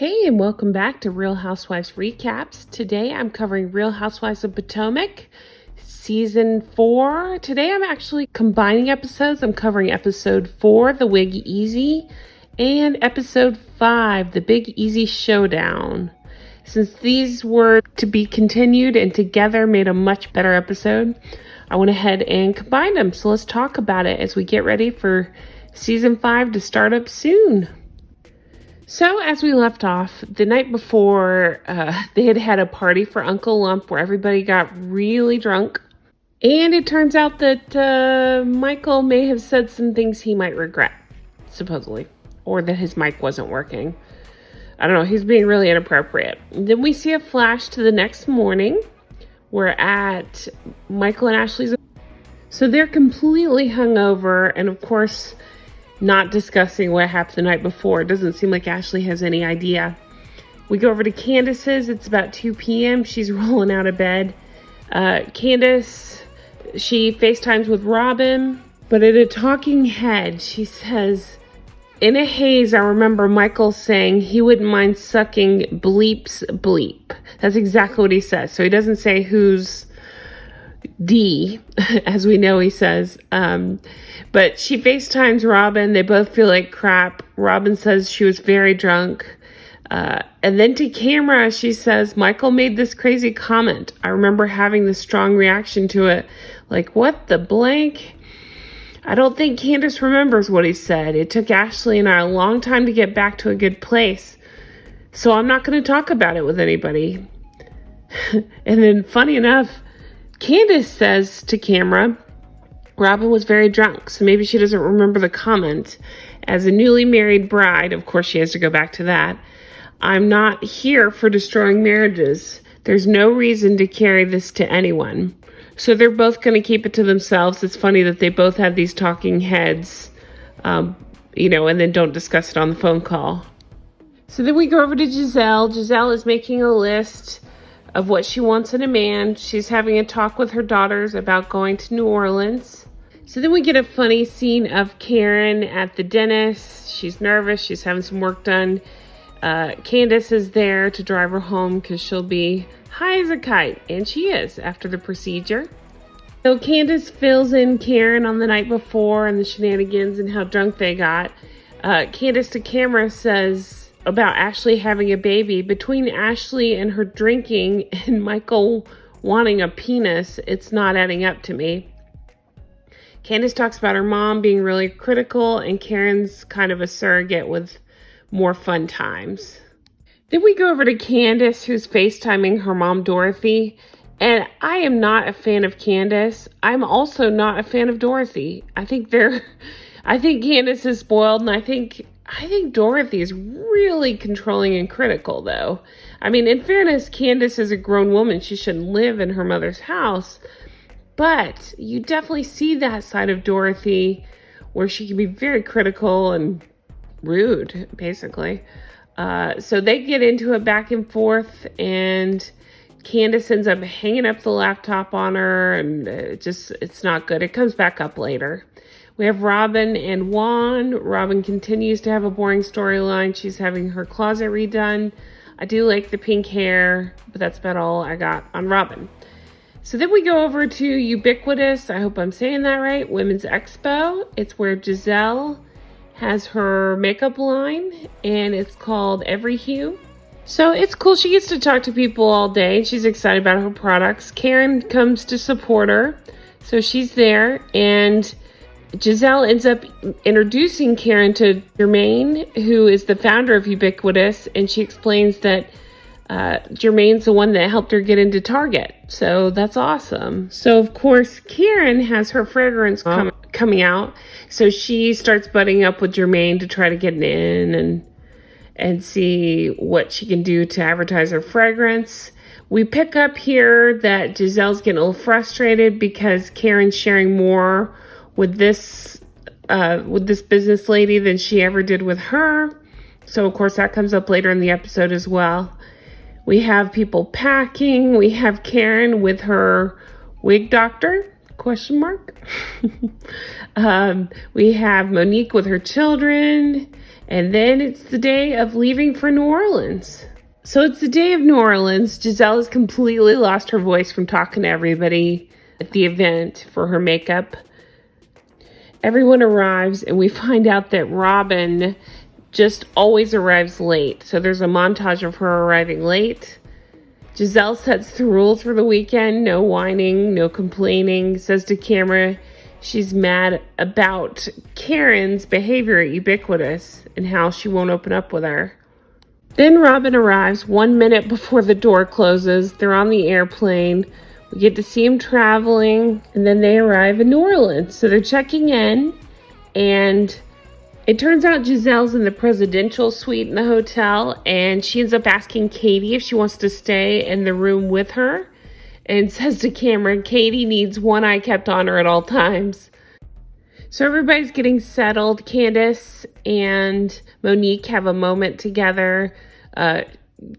Hey, and welcome back to Real Housewives Recaps. Today I'm covering Real Housewives of Potomac, Season 4. Today I'm actually combining episodes. I'm covering Episode 4, The Wig Easy, and Episode 5, The Big Easy Showdown. Since these were to be continued and together made a much better episode, I went ahead and combined them. So let's talk about it as we get ready for Season 5 to start up soon. So as we left off, the night before, they had a party for Uncle Lump where everybody got really drunk. And it turns out that Michael may have said some things he might regret, supposedly. Or that his mic wasn't working. I don't know, he's being really inappropriate. Then we see a flash to the next morning. We're at Michael and Ashley's. So they're completely hungover, and of course, not discussing what happened the night before. It doesn't seem like Ashley has any idea. We go over to Candiace's. It's about 2 p.m. She's rolling out of bed. Candiace, she FaceTimes with Robyn, but in a talking head, she says, "In a haze, I remember Michael saying he wouldn't mind sucking bleep's bleep." That's exactly what he says. So he doesn't say who's D, as we know he says. But she FaceTimes Robyn. They both feel like crap. Robyn says she was very drunk. And then to camera, she says, "Michael made this crazy comment. I remember having this strong reaction to it. Like, what the blank?" I don't think Candiace remembers what he said. It took Ashley and I a long time to get back to a good place. So I'm not going to talk about it with anybody. And then, funny enough, Candiace says to camera, Robyn was very drunk, so maybe she doesn't remember the comment. As a newly married bride, of course she has to go back to that, "I'm not here for destroying marriages. There's no reason to carry this to anyone." So they're both going to keep it to themselves. It's funny that they both had these talking heads, and then don't discuss it on the phone call. So then we go over to Gizelle. Gizelle is making a list of what she wants in a man. She's having a talk with her daughters about going to New Orleans. So then we get a funny scene of Karen at the dentist. She's nervous. She's having some work done. Candiace is there to drive her home because she'll be high as a kite. And she is after the procedure. So Candiace fills in Karen on the night before and the shenanigans and how drunk they got. Candiace to camera says about Ashley having a baby. Between Ashley and her drinking and Michael wanting a penis, it's not adding up to me. Candiace talks about her mom being really critical, and Karen's kind of a surrogate with more fun times. Then we go over to Candiace, who's FaceTiming her mom, Dorothy. And I am not a fan of Candiace. I'm also not a fan of Dorothy. I think Candiace is spoiled, and I think Dorothy is really controlling and critical, though. I mean, in fairness, Candiace is a grown woman. She shouldn't live in her mother's house. But you definitely see that side of Dorothy where she can be very critical and rude, basically. So they get into it back and forth, and Candiace ends up hanging up the laptop on her, and it's not good. It comes back up later. We have Robyn and Juan. Robyn continues to have a boring storyline. She's having her closet redone. I do like the pink hair, but that's about all I got on Robyn. So then we go over to Ubiquitous, I hope I'm saying that right, Women's Expo. It's where Gizelle has her makeup line, and it's called Every Hue. So it's cool. She gets to talk to people all day. She's excited about her products. Karen comes to support her, so she's there, and Gizelle ends up introducing Karen to Jermaine, who is the founder of Ubiquitous, and she explains that Jermaine's the one that helped her get into Target. So that's awesome. So, of course, Karen has her fragrance coming out. So she starts butting up with Jermaine to try to get in and see what she can do to advertise her fragrance. We pick up here that Gizelle's getting a little frustrated because Karen's sharing more with this business lady than she ever did with her. So, of course, that comes up later in the episode as well. We have people packing. We have Karen with her wig doctor, ? We have Monique with her children. And then it's the day of leaving for New Orleans. So it's the day of New Orleans. Gizelle has completely lost her voice from talking to everybody at the event for her makeup. Everyone arrives, and we find out that Robyn just always arrives late. So there's a montage of her arriving late. Gizelle sets the rules for the weekend. No whining, no complaining. Says to camera she's mad about Karen's behavior at Ubiquitous and how she won't open up with her. Then Robyn arrives 1 minute before the door closes. They're on the airplane. We get to see them traveling, and then they arrive in New Orleans. So they're checking in, and it turns out Gizelle's in the presidential suite in the hotel, and she ends up asking Katie if she wants to stay in the room with her, and says to Cameron, Katie needs one eye kept on her at all times. So everybody's getting settled. Candiace and Monique have a moment together.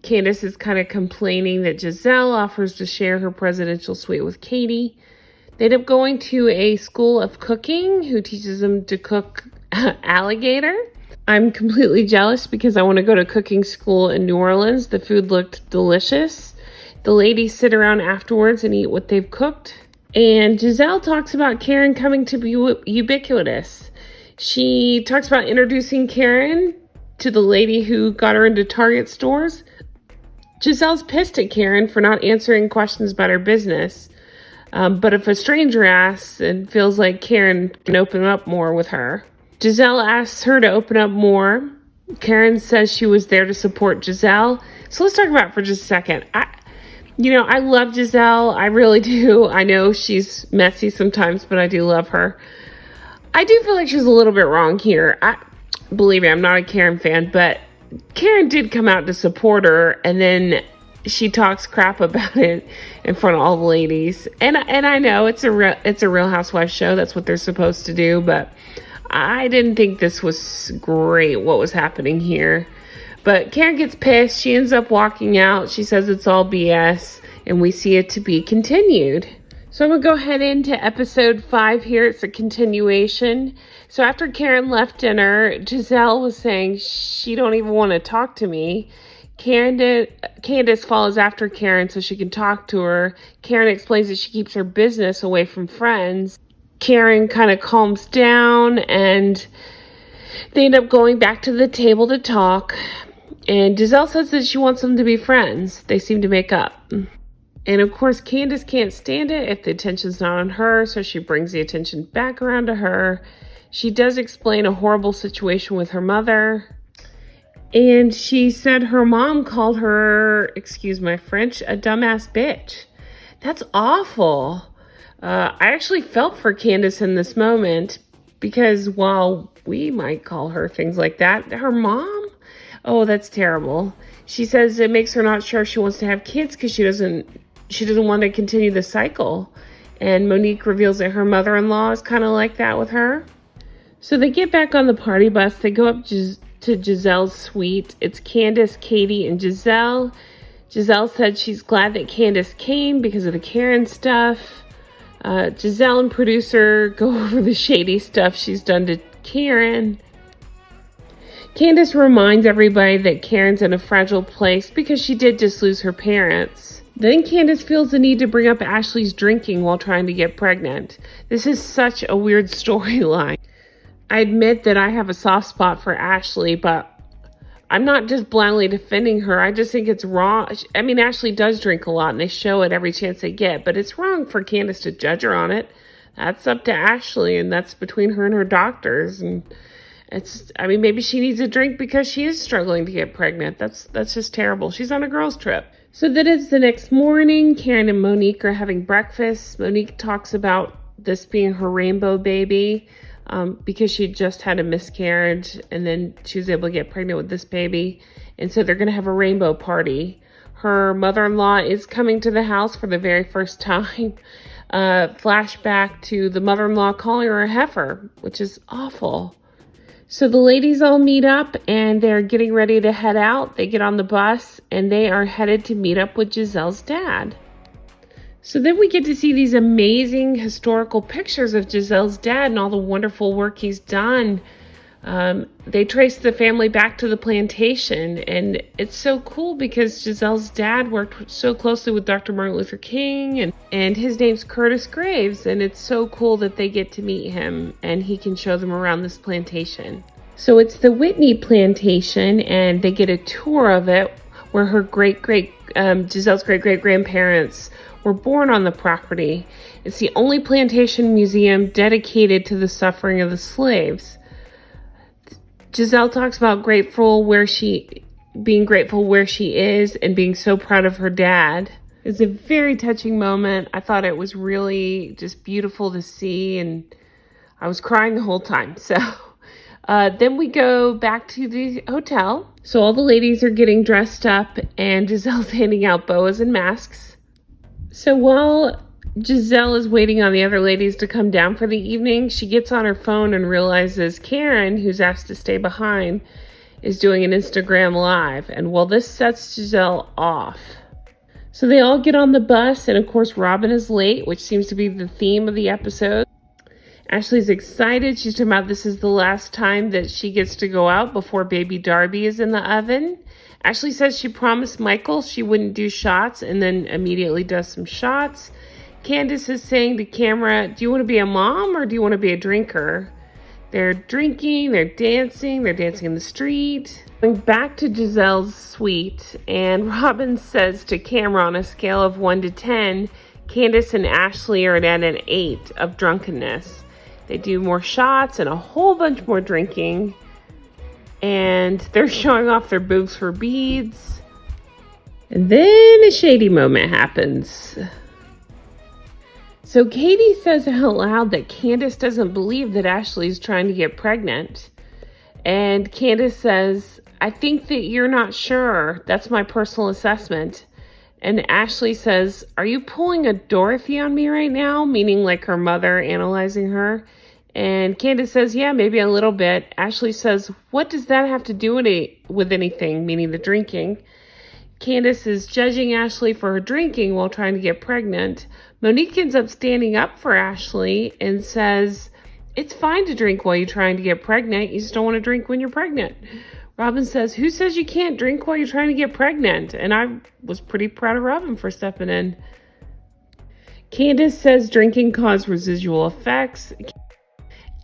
Candiace is kind of complaining that Gizelle offers to share her presidential suite with Katie. They end up going to a school of cooking who teaches them to cook alligator. I'm completely jealous because I want to go to cooking school in New Orleans. The food looked delicious. The ladies sit around afterwards and eat what they've cooked. And Gizelle talks about Karen coming to be Ubiquitous. She talks about introducing Karen to the lady who got her into Target stores. Gizelle's pissed at Karen for not answering questions about her business. But if a stranger asks and feels like Karen can open up more with her. Gizelle asks her to open up more. Karen says she was there to support Gizelle. So let's talk about it for just a second. I love Gizelle. I really do. I know she's messy sometimes, but I do love her. I do feel like she's a little bit wrong here. Believe me, I'm not a Karen fan, but Karen did come out to support her, and then she talks crap about it in front of all the ladies. And I know it's a Real Housewives show. That's what they're supposed to do, but I didn't think this was great, what was happening here. But Karen gets pissed. She ends up walking out. She says it's all BS, and we see it to be continued. So I'm going to go ahead into episode 5 here. It's a continuation. So after Karen left dinner, Gizelle was saying she don't even want to talk to me. Candiace follows after Karen so she can talk to her. Karen explains that she keeps her business away from friends. Karen kind of calms down, and they end up going back to the table to talk. And Gizelle says that she wants them to be friends. They seem to make up. And of course, Candiace can't stand it if the attention's not on her, so she brings the attention back around to her. She does explain a horrible situation with her mother. And she said her mom called her, excuse my French, a dumbass bitch. That's awful. I actually felt for Candiace in this moment because while we might call her things like that, her mom? Oh, that's terrible. She says it makes her not sure if she wants to have kids because she doesn't want to continue the cycle. And Monique reveals that her mother-in-law is kind of like that with her. So they get back on the party bus. They go up to Gizelle's suite. It's Candiace, Katie, and Gizelle. Gizelle said she's glad that Candiace came because of the Karen stuff. Gizelle and producer go over the shady stuff she's done to Karen. Candiace reminds everybody that Karen's in a fragile place because she did just lose her parents. Then Candiace feels the need to bring up Ashley's drinking while trying to get pregnant. This is such a weird storyline. I admit that I have a soft spot for Ashley, but I'm not just blindly defending her. I just think it's wrong. I mean, Ashley does drink a lot, and they show it every chance they get, but it's wrong for Candiace to judge her on it. That's up to Ashley, and that's between her and her doctors. And maybe she needs a drink because she is struggling to get pregnant. That's just terrible. She's on a girls' trip. So then it's the next morning. Karen and Monique are having breakfast. Monique talks about this being her rainbow baby. Because she just had a miscarriage and then she was able to get pregnant with this baby. And so they're going to have a rainbow party. Her mother-in-law is coming to the house for the very first time. Flashback to the mother-in-law calling her a heifer, which is awful. So the ladies all meet up and they're getting ready to head out. They get on the bus and they are headed to meet up with Gizelle's dad. So then we get to see these amazing historical pictures of Gizelle's dad and all the wonderful work he's done They trace the family back to the plantation, and it's so cool because Gizelle's dad worked so closely with Dr. Martin Luther King, and his name's Curtis Graves, and it's so cool that they get to meet him and he can show them around this plantation. So it's the Whitney plantation, and they get a tour of it where her Gizelle's great-great-grandparents were born on the property. It's the only plantation museum dedicated to the suffering of the slaves. Gizelle talks about being grateful where she is and being so proud of her dad. It's a very touching moment. I thought it was really just beautiful to see, and I was crying the whole time. So then we go back to the hotel. So all the ladies are getting dressed up, and Gizelle's handing out boas and masks. So while Gizelle is waiting on the other ladies to come down for the evening, she gets on her phone and realizes Karen, who's asked to stay behind, is doing an Instagram live. And well, this sets Gizelle off. So they all get on the bus, and of course Robyn is late, which seems to be the theme of the episode. Ashley's excited. She's talking about this is the last time that she gets to go out before baby Darby is in the oven. Ashley says she promised Michael she wouldn't do shots, and then immediately does some shots. Candiace is saying to camera, do you want to be a mom or do you want to be a drinker? They're drinking, they're dancing in the street. Going back to Gizelle's suite, and Robyn says to camera, on a scale of 1 to 10, Candiace and Ashley are at an 8 of drunkenness. They do more shots and a whole bunch more drinking, and they're showing off their boobs for beads. And then a shady moment happens. So Katie says out loud that Candiace doesn't believe that Ashley's trying to get pregnant. And Candiace says, I think that you're not sure. That's my personal assessment. And Ashley says, are you pulling a Dorothy on me right now? Meaning like her mother analyzing her. And Candiace says, yeah, maybe a little bit. Ashley says, what does that have to do with anything? Meaning the drinking. Candiace is judging Ashley for her drinking while trying to get pregnant. Monique ends up standing up for Ashley and says, it's fine to drink while you're trying to get pregnant. You just don't want to drink when you're pregnant. Robyn says, who says you can't drink while you're trying to get pregnant? And I was pretty proud of Robyn for stepping in. Candiace says drinking caused residual effects.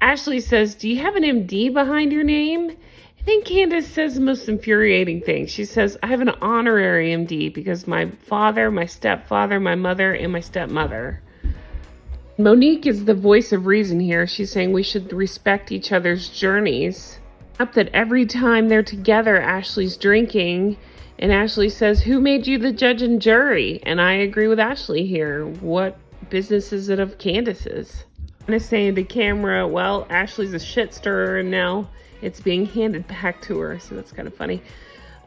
Ashley says, do you have an MD behind your name? I think Candiace says the most infuriating thing. She says, I have an honorary MD because my father, my stepfather, my mother, and my stepmother. Monique is the voice of reason here. She's saying we should respect each other's journeys. Up that every time they're together, Ashley's drinking, and Ashley says, who made you the judge and jury? And I agree with Ashley here. What business is it of Candiace's? I'm saying to camera, well, Ashley's a shit stirrer, and now it's being handed back to her, so that's kind of funny.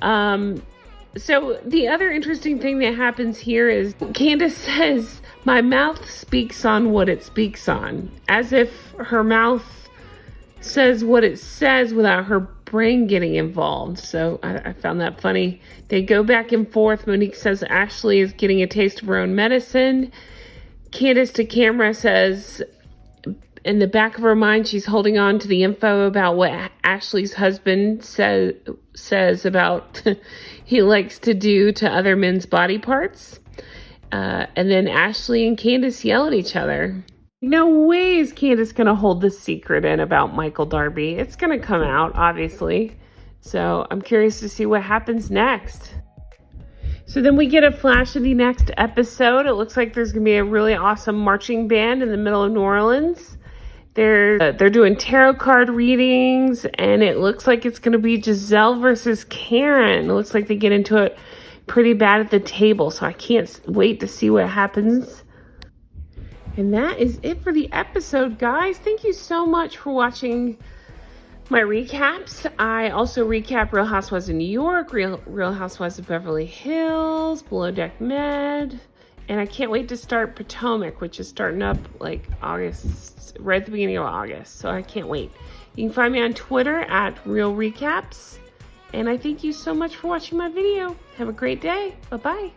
So the other interesting thing that happens here is Candiace says, my mouth speaks on what it speaks on, as if her mouth says what it says without her brain getting involved. So I found that funny. They go back and forth. Monique says Ashley is getting a taste of her own medicine. Candiace to camera says, in the back of her mind, she's holding on to the info about what Ashley's husband says about he likes to do to other men's body parts. And then Ashley and Candiace yell at each other. No way is Candiace going to hold this secret in about Michael Darby. It's going to come out, obviously. So I'm curious to see what happens next. So then we get a flash of the next episode. It looks like there's going to be a really awesome marching band in the middle of New Orleans. They're doing tarot card readings, and it looks like it's going to be Gizelle versus Karen. It looks like they get into it pretty bad at the table, so I can't wait to see what happens. And that is it for the episode, guys. Thank you so much for watching my recaps. I also recap Real Housewives of New York, Real Housewives of Beverly Hills, Below Deck Med, and I can't wait to start Potomac, which is starting up like August, right at the beginning of August. So I can't wait. You can find me on Twitter at Real Recaps. And I thank you so much for watching my video. Have a great day. Bye-bye.